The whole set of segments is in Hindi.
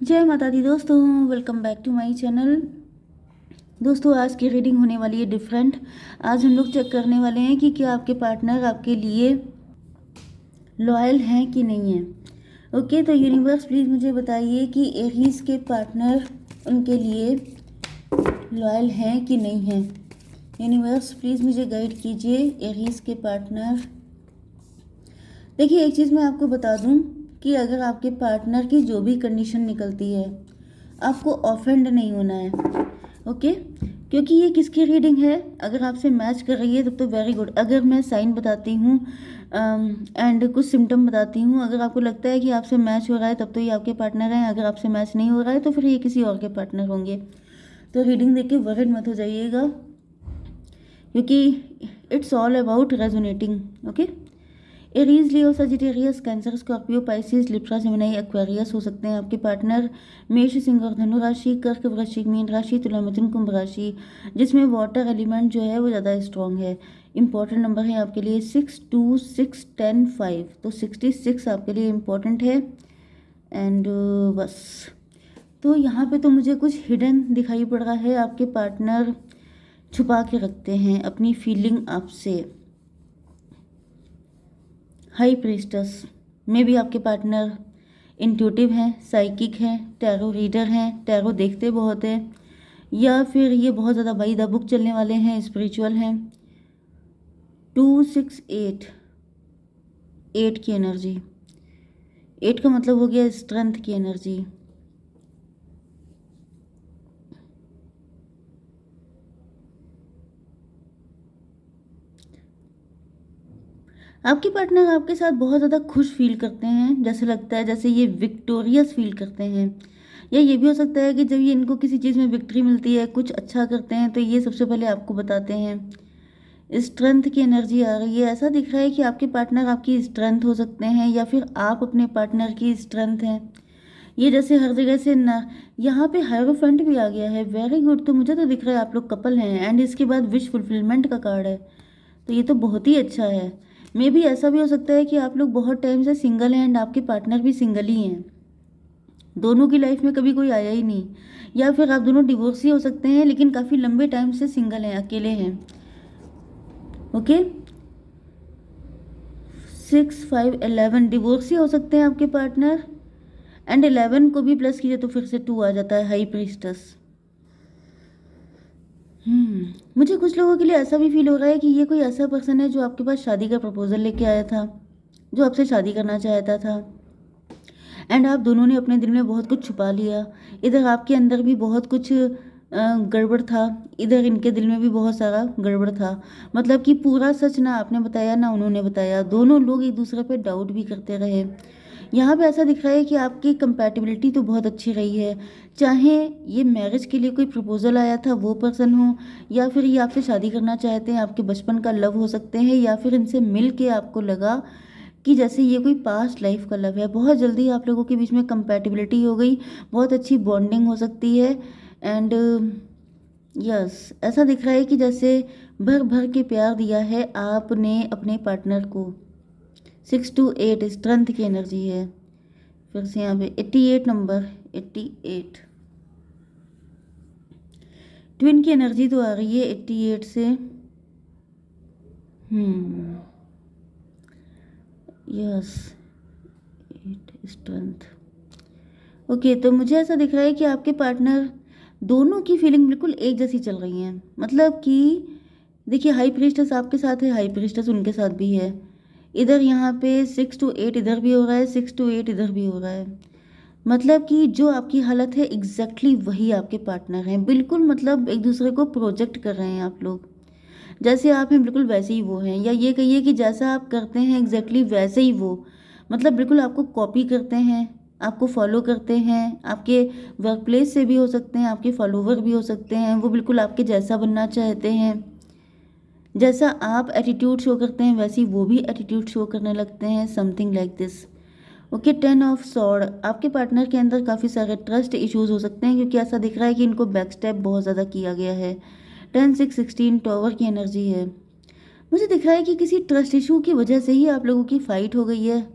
जय माता दी दोस्तों, welcome back to my channel. दोस्तों, आज की रीडिंग होने वाली है डिफरेंट। आज हम लोग चेक करने वाले हैं कि क्या आपके पार्टनर आपके लिए लॉयल हैं कि नहीं है। ओके, तो यूनिवर्स प्लीज़ मुझे बताइए कि एरीज के पार्टनर उनके लिए लॉयल हैं कि नहीं हैं। यूनिवर्स प्लीज़ मुझे गाइड कीजिए, एरीज के पार्टनर। देखिए, एक चीज़ मैं आपको बता दूं कि अगर आपके पार्टनर की जो भी कंडीशन निकलती है, आपको ऑफेंड नहीं होना है। ओके, क्योंकि ये किसकी रीडिंग है, अगर आपसे मैच कर रही है तब तो वेरी गुड। अगर मैं साइन बताती हूँ एंड कुछ सिम्टम बताती हूँ, अगर आपको लगता है कि आपसे मैच हो रहा है तब तो ये आपके पार्टनर हैं। अगर आपसे मैच नहीं हो रहा है तो फिर ये किसी और के पार्टनर होंगे। तो रीडिंग देख के वरिड मत हो जाइएगा, क्योंकि it's all about resonating. Okay, Aries, Leo, Sagittarius, cancer, Scorpio, Pisces, Libra, Gemini, Aquarius हो सकते हैं आपके पार्टनर। मेष, सिंह और धनु राशि, कर्क, वृश्चिक, मीन राशि, तुला, मिथुन, कुंभ राशि, जिसमें वाटर एलिमेंट जो है वो ज़्यादा स्ट्रॉन्ग है। इंपॉर्टेंट नंबर है आपके लिए 6, 2, 6, 10, 5, तो 66 आपके लिए इम्पॉर्टेंट है। एंड बस, तो यहाँ पे तो मुझे कुछ हिडन दिखाई पड़ रहा है। आपके पार्टनर छुपा के रखते हैं अपनी फीलिंग आपसे। हाई प्रीस्टस में भी आपके पार्टनर इंट्यूटिव हैं, साइकिक हैं, टैरो रीडर हैं, टैरो देखते बहुत हैं, या फिर ये बहुत ज़्यादा बाई द बुक चलने वाले हैं, स्पिरिचुअल हैं। 2, 6, 8, 8 की एनर्जी, 8 का मतलब हो गया स्ट्रेंथ की एनर्जी। आपके पार्टनर आपके साथ बहुत ज़्यादा खुश फील करते हैं, जैसे लगता है जैसे ये विक्टोरियस फील करते हैं। या ये भी हो सकता है कि जब ये इनको किसी चीज़ में विक्ट्री मिलती है, कुछ अच्छा करते हैं, तो ये सबसे पहले आपको बताते हैं। स्ट्रेंथ की एनर्जी आ रही है। ऐसा दिख रहा है कि आपके पार्टनर आपकी स्ट्रेंथ हो सकते हैं, या फिर आप अपने पार्टनर की स्ट्रेंथ हैं। ये जैसे हर जगह से ना, यहाँ पे हायरोफेंट भी आ गया है, वेरी गुड। तो मुझे तो दिख रहा है आप लोग कपल हैं, एंड इसके बाद विश फुलफिलमेंट का कार्ड है, तो ये तो बहुत ही अच्छा है। मे भी ऐसा भी हो सकता है कि आप लोग बहुत टाइम से सिंगल हैं एंड आपके पार्टनर भी सिंगल ही हैं, दोनों की लाइफ में कभी कोई आया ही नहीं। या फिर आप दोनों डिवोर्स ही हो सकते हैं, लेकिन काफ़ी लंबे टाइम से सिंगल हैं, अकेले हैं। ओके, 6, 5, 11 डिवोर्स ही हो सकते हैं आपके पार्टनर, एंड 11 को भी प्लस कीजिए तो फिर से 2 आ जाता है, हाई प्रीस्टस। मुझे कुछ लोगों के लिए ऐसा भी फील हो रहा है कि ये कोई ऐसा पर्सन है जो आपके पास शादी का प्रपोजल लेके आया था, जो आपसे शादी करना चाहता था, एंड आप दोनों ने अपने दिल में बहुत कुछ छुपा लिया। इधर आपके अंदर भी बहुत कुछ गड़बड़ था, इधर इनके दिल में भी बहुत सारा गड़बड़ था। मतलब कि पूरा सच ना आपने बताया ना उन्होंने बताया, दोनों लोग एक दूसरे पे डाउट भी करते रहे। यहाँ पे ऐसा दिख रहा है कि आपकी कंपैटिबिलिटी तो बहुत अच्छी रही है, चाहे ये मैरिज के लिए कोई प्रपोजल आया था वो पर्सन हो, या फिर ये आपसे शादी करना चाहते हैं, आपके बचपन का लव हो सकते हैं, या फिर इनसे मिल के आपको लगा कि जैसे ये कोई पास्ट लाइफ का लव है। बहुत जल्दी आप लोगों के बीच में कंपैटिबिलिटी हो गई, बहुत अच्छी बॉन्डिंग हो सकती है। एंड यस, ऐसा दिख रहा है कि जैसे भर भर के प्यार दिया है आपने अपने पार्टनर को। 6 to 8 स्ट्रेंथ की एनर्जी है। फिर से यहाँ पे 88 नंबर, 88 ट्विन की एनर्जी तो आ रही है 88 से। Yes, 8 strength. ओके, तो मुझे ऐसा दिख रहा है कि आपके पार्टनर दोनों की फीलिंग बिल्कुल एक जैसी चल रही हैं। मतलब कि देखिए, हाई प्रीस्टेस आपके साथ है, हाई प्रीस्टेस उनके साथ भी है। इधर यहाँ पे 6 to 8 इधर भी हो रहा है, 6 to 8 इधर भी हो रहा है। मतलब कि जो आपकी हालत है एग्जैक्टली वही आपके पार्टनर हैं, बिल्कुल। मतलब एक दूसरे को प्रोजेक्ट कर रहे हैं आप लोग, जैसे आप हैं बिल्कुल वैसे ही वो हैं, या ये कहिए कि जैसा आप करते हैं एग्जैक्टली वैसे ही वो, मतलब बिल्कुल आपको कॉपी करते हैं, आपको फॉलो करते हैं। आपके वर्क प्लेस से भी हो सकते हैं, आपके फॉलोवर भी हो सकते हैं, वो बिल्कुल आपके जैसा बनना चाहते हैं। जैसा आप एटीट्यूड शो करते हैं वैसे ही वो भी एटीट्यूड शो करने लगते हैं, something like this. Okay, 10 of sword, आपके पार्टनर के अंदर काफ़ी सारे ट्रस्ट इश्यूज हो सकते हैं, क्योंकि ऐसा दिख रहा है कि इनको बैक स्टेप बहुत ज़्यादा किया गया है। 10, 6, 16 टॉवर की एनर्जी है। मुझे दिख रहा है कि किसी ट्रस्ट इशू की वजह से ही आप लोगों की फ़ाइट हो गई है,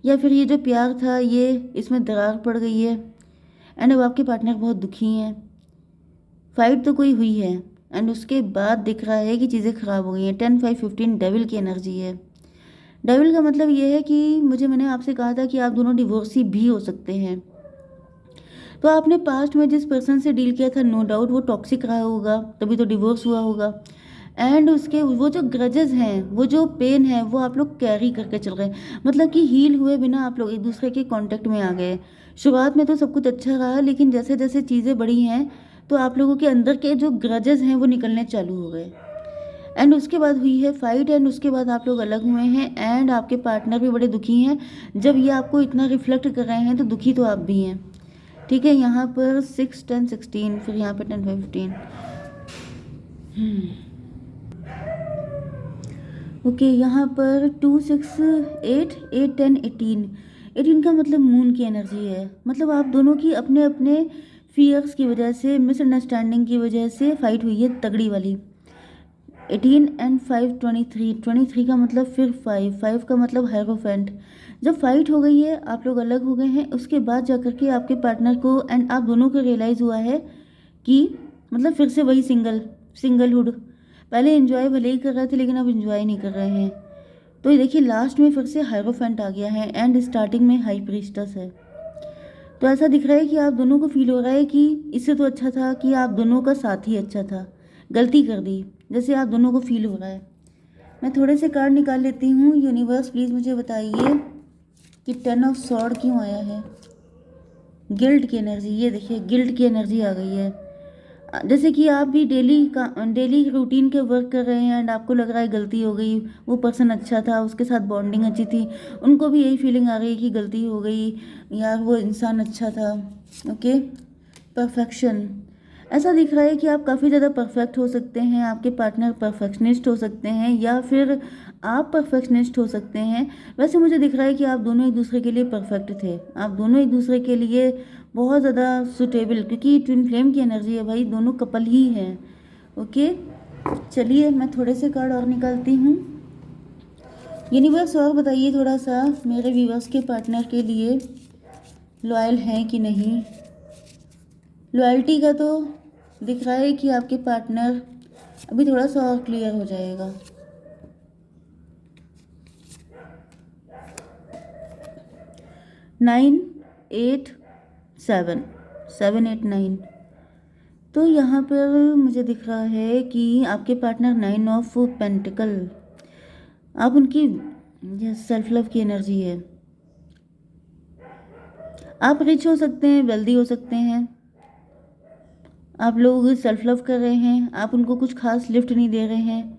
या फिर ये जो प्यार था ये इसमें दरार पड़ गई है। एंड अब आपके पार्टनर बहुत दुखी हैं। फाइट तो कोई हुई है एंड उसके बाद दिख रहा है कि चीज़ें ख़राब हो गई हैं। 10 5 15 डेविल की एनर्जी है। डेविल का मतलब ये है कि मैंने आपसे कहा था कि आप दोनों डिवोर्सी भी हो सकते हैं। तो आपने पास्ट में जिस पर्सन से डील किया था, नो डाउट वो टॉक्सिक रहा होगा, तभी तो डिवोर्स हुआ होगा। एंड उसके वो जो ग्रजेस हैं, वो जो पेन है, वो आप लोग कैरी करके चल रहे हैं। मतलब कि हील हुए बिना आप लोग एक दूसरे के कांटेक्ट में आ गए। शुरुआत में तो सब कुछ अच्छा रहा, लेकिन जैसे जैसे चीज़ें बढ़ी हैं तो आप लोगों के अंदर के जो ग्रजेस हैं वो निकलने चालू हो गए। एंड उसके बाद हुई है फाइट एंड उसके बाद आप लोग अलग हुए हैं एंड आपके पार्टनर भी बड़े दुखी हैं। जब ये आपको इतना रिफ्लेक्ट कर रहे हैं तो दुखी तो आप भी हैं। ठीक है, यहाँ पर 6 10 16, फिर यहाँ पर 10 5 15। ओके, यहाँ पर 2 6 8 8 10 18। 18 का मतलब मून की एनर्जी है। मतलब आप दोनों की अपने अपने फियर्स की वजह से, मिसअंडरस्टैंडिंग की वजह से फाइट हुई है तगड़ी वाली। 18 एंड 5 23। 23 का मतलब फिर 5 का मतलब हेरोफेंट। जब फाइट हो गई है, आप लोग अलग हो गए हैं, उसके बाद जाकर के आपके पार्टनर को एंड आप दोनों को रियलाइज़ हुआ है कि मतलब फिर से वही सिंगलहुड। पहले एंजॉय भले ही कर रहे थे लेकिन अब एंजॉय नहीं कर रहे हैं। तो ये देखिए लास्ट में फिर से हायरोफेंट आ गया है एंड स्टार्टिंग में हाई प्रीस्टस है। तो ऐसा दिख रहा है कि आप दोनों को फील हो रहा है कि इससे तो अच्छा था कि आप दोनों का साथ ही अच्छा था, गलती कर दी, जैसे आप दोनों को फील हो रहा है। मैं थोड़े से कार्ड निकाल लेती हूँ। यूनिवर्स प्लीज़ मुझे बताइए कि 10 ऑफ सॉर्ड क्यों आया है। गिल्ट की एनर्जी, ये देखिए गिल्ट की एनर्जी आ गई है। जैसे कि आप भी डेली रूटीन के वर्क कर रहे हैं एंड आपको लग रहा है गलती हो गई। वो पर्सन अच्छा था, उसके साथ बॉन्डिंग अच्छी थी, उनको भी यही फीलिंग आ रही है कि गलती हो गई यार, वो इंसान अच्छा था। Okay, perfection. ऐसा दिख रहा है कि आप काफ़ी ज़्यादा परफेक्ट हो सकते हैं, आपके पार्टनर परफेक्शनिस्ट हो सकते हैं या फिर आप परफेक्शनिस्ट हो सकते हैं। वैसे मुझे दिख रहा है कि आप दोनों एक दूसरे के लिए परफेक्ट थे, आप दोनों एक दूसरे के लिए बहुत ज़्यादा सुटेबल, क्योंकि ट्विन फ्लेम की एनर्जी है भाई, दोनों कपल ही हैं। ओके, चलिए मैं थोड़े से कार्ड और निकालती हूँ। यूनिवर्स और बताइए थोड़ा सा मेरे व्यूअर्स के पार्टनर के लिए लॉयल हैं कि नहीं। लॉयल्टी का तो दिख रहा है कि आपके पार्टनर अभी थोड़ा सा और क्लियर हो जाएगा। नाइन 8 7 7 8 9। तो यहाँ पर मुझे दिख रहा है कि आपके पार्टनर 9 ऑफ पेंटिकल, आप उनकी सेल्फ लव की एनर्जी है। आप रिच हो सकते हैं, वेल्दी हो सकते हैं, आप लोग सेल्फ लव कर रहे हैं, आप उनको कुछ खास लिफ्ट नहीं दे रहे हैं।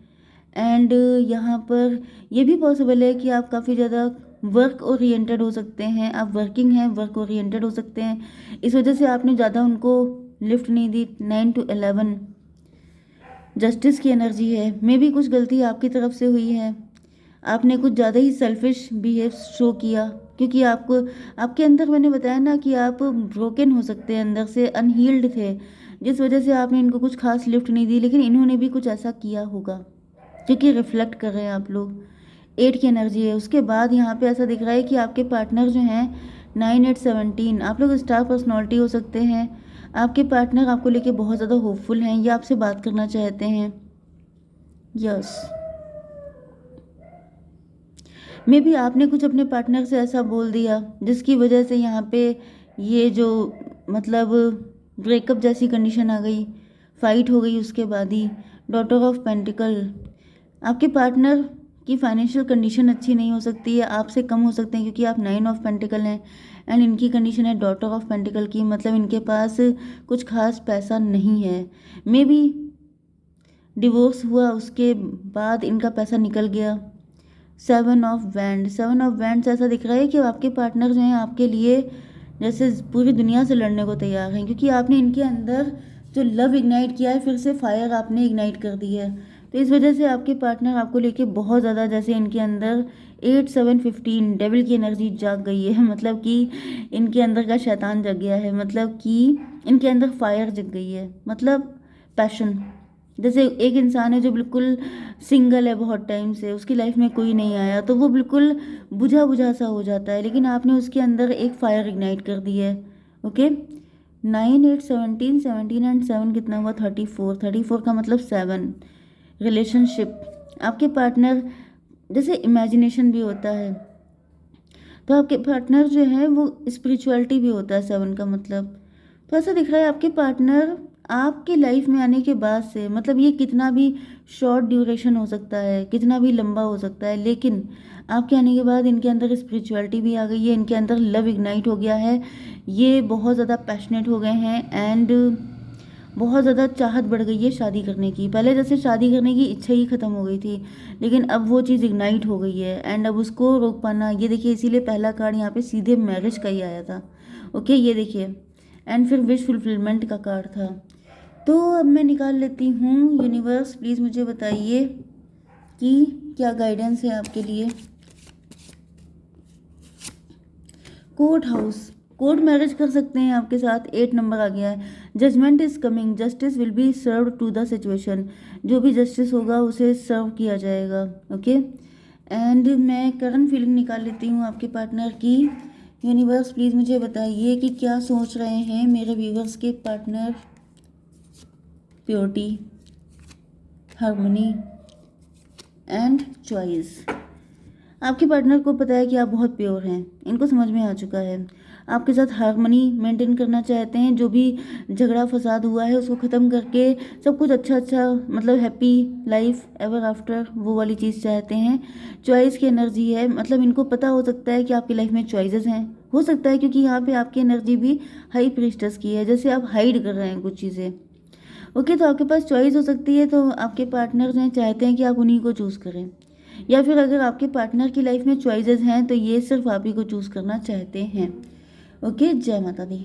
एंड यहाँ पर ये भी पॉसिबल है कि आप काफ़ी ज़्यादा वर्क ओरिएंटेड हो सकते हैं, आप वर्किंग हैं, वर्क ओरिएंटेड हो सकते हैं, इस वजह से आपने ज़्यादा उनको लिफ्ट नहीं दी। 9 to 11 जस्टिस की एनर्जी है। मे भी कुछ गलती आपकी तरफ से हुई है, आपने कुछ ज़्यादा ही सेल्फिश बिहेव शो किया, क्योंकि आपको आपके अंदर मैंने बताया ना कि आप ब्रोकन हो सकते हैं, अंदर से अनहील्ड थे, जिस वजह से आपने इनको कुछ खास लिफ्ट नहीं दी, लेकिन इन्होंने भी कुछ ऐसा किया होगा क्योंकि रिफ्लेक्ट कर रहे हैं आप लोग। 8 की एनर्जी है। उसके बाद यहाँ पे ऐसा दिख रहा है कि आपके पार्टनर जो हैं 9 8 17, आप लोग स्टार पर्सनैलिटी हो सकते हैं। आपके पार्टनर आपको लेके बहुत ज़्यादा होपफुल हैं या आपसे बात करना चाहते हैं। यस, मे बी आपने कुछ अपने पार्टनर से ऐसा बोल दिया जिसकी वजह से यहाँ पे ये जो मतलब ब्रेकअप जैसी कंडीशन आ गई, फाइट हो गई उसके बाद ही। डॉटर ऑफ पेंटिकल, आपके पार्टनर की फाइनेंशियल कंडीशन अच्छी नहीं हो सकती है, आपसे कम हो सकते हैं क्योंकि आप 9 ऑफ पेंटिकल हैं एंड इनकी कंडीशन है डॉटर ऑफ पेंटिकल की, मतलब इनके पास कुछ खास पैसा नहीं है। मे बी डिवोर्स हुआ उसके बाद इनका पैसा निकल गया। 7 ऑफ वैंड, 7 ऑफ वैंड ऐसा दिख रहा है कि आपके पार्टनर जो हैं आपके लिए जैसे पूरी दुनिया से लड़ने को तैयार हैं, क्योंकि आपने इनके अंदर जो लव इग्नाइट किया है, फिर से फायर आपने इग्नाइट कर दी है। तो इस वजह से आपके पार्टनर आपको लेके बहुत ज़्यादा, जैसे इनके अंदर 8 7 15 डेविल की एनर्जी जाग गई है, मतलब कि इनके अंदर का शैतान जग गया है, मतलब कि इनके अंदर फायर जग गई है, मतलब पैशन। जैसे एक इंसान है जो बिल्कुल सिंगल है बहुत टाइम से, उसकी लाइफ में कोई नहीं आया तो वो बिल्कुल बुझा बुझा सा हो जाता है, लेकिन आपने उसके अंदर एक फायर इग्नाइट कर दी है। ओके, 9 8 17, 17 एंड 7 कितना हुआ? 34, 34 का मतलब 7। रिलेशनशिप, आपके पार्टनर, जैसे इमेजिनेशन भी होता है तो आपके पार्टनर जो है वो स्पिरिचुअलिटी भी होता है 7 का मतलब। तो ऐसा दिख रहा है आपके पार्टनर आपके लाइफ में आने के बाद से, मतलब ये कितना भी शॉर्ट ड्यूरेशन हो सकता है, कितना भी लंबा हो सकता है, लेकिन आपके आने के बाद इनके अंदर स्पिरिचुअलिटी भी आ गई है, इनके अंदर लव इग्नाइट हो गया है, ये बहुत ज़्यादा पैशनेट हो गए हैं एंड बहुत ज़्यादा चाहत बढ़ गई है शादी करने की। पहले जैसे शादी करने की इच्छा ही ख़त्म हो गई थी, लेकिन अब वो चीज़ इग्नाइट हो गई है एंड अब उसको रोक पाना, ये देखिए इसीलिए पहला कार्ड यहाँ पे सीधे मैरिज का ही आया था। ओके, ये देखिए, एंड फिर विश फुलफिलमेंट का कार्ड था। तो अब मैं निकाल लेती हूँ। यूनिवर्स प्लीज़ मुझे बताइए कि क्या गाइडेंस है आपके लिए। कोर्ट हाउस, कोर्ट मैरिज कर सकते हैं आपके साथ, 8 नंबर आ गया है। Judgment is coming, justice will be serve to the situation, जो भी जस्टिस होगा उसे सर्व किया जाएगा। ओके, एंड मैं करंट फीलिंग निकाल लेती हूँ आपके पार्टनर की। यूनिवर्स प्लीज़ मुझे बताइए कि क्या सोच रहे हैं मेरे व्यूवर्स के partner. Purity, harmony and choice. आपके पार्टनर को पता है कि आप बहुत प्योर हैं, इनको समझ में आ चुका है। आपके साथ हार्मनी मेंटेन करना चाहते हैं, जो भी झगड़ा फसाद हुआ है उसको ख़त्म करके सब कुछ अच्छा अच्छा, मतलब हैप्पी लाइफ एवर आफ्टर, वो वाली चीज़ चाहते हैं। चॉइस की एनर्जी है, मतलब इनको पता हो सकता है कि आपकी लाइफ में चॉइसेस हैं, हो सकता है क्योंकि यहाँ पे आपकी एनर्जी भी हाई प्रीस्टेस की है, जैसे आप हाइड कर रहे हैं कुछ चीज़ें। ओके, तो आपके पास चॉइस हो सकती है, तो आपके पार्टनर जो हैं चाहते हैं कि आप उन्हीं को चूज़ करें, या फिर अगर आपके पार्टनर की लाइफ में चॉइसेस हैं तो ये सिर्फ आप ही को चूज़ करना चाहते हैं। ओके, जय माता दी।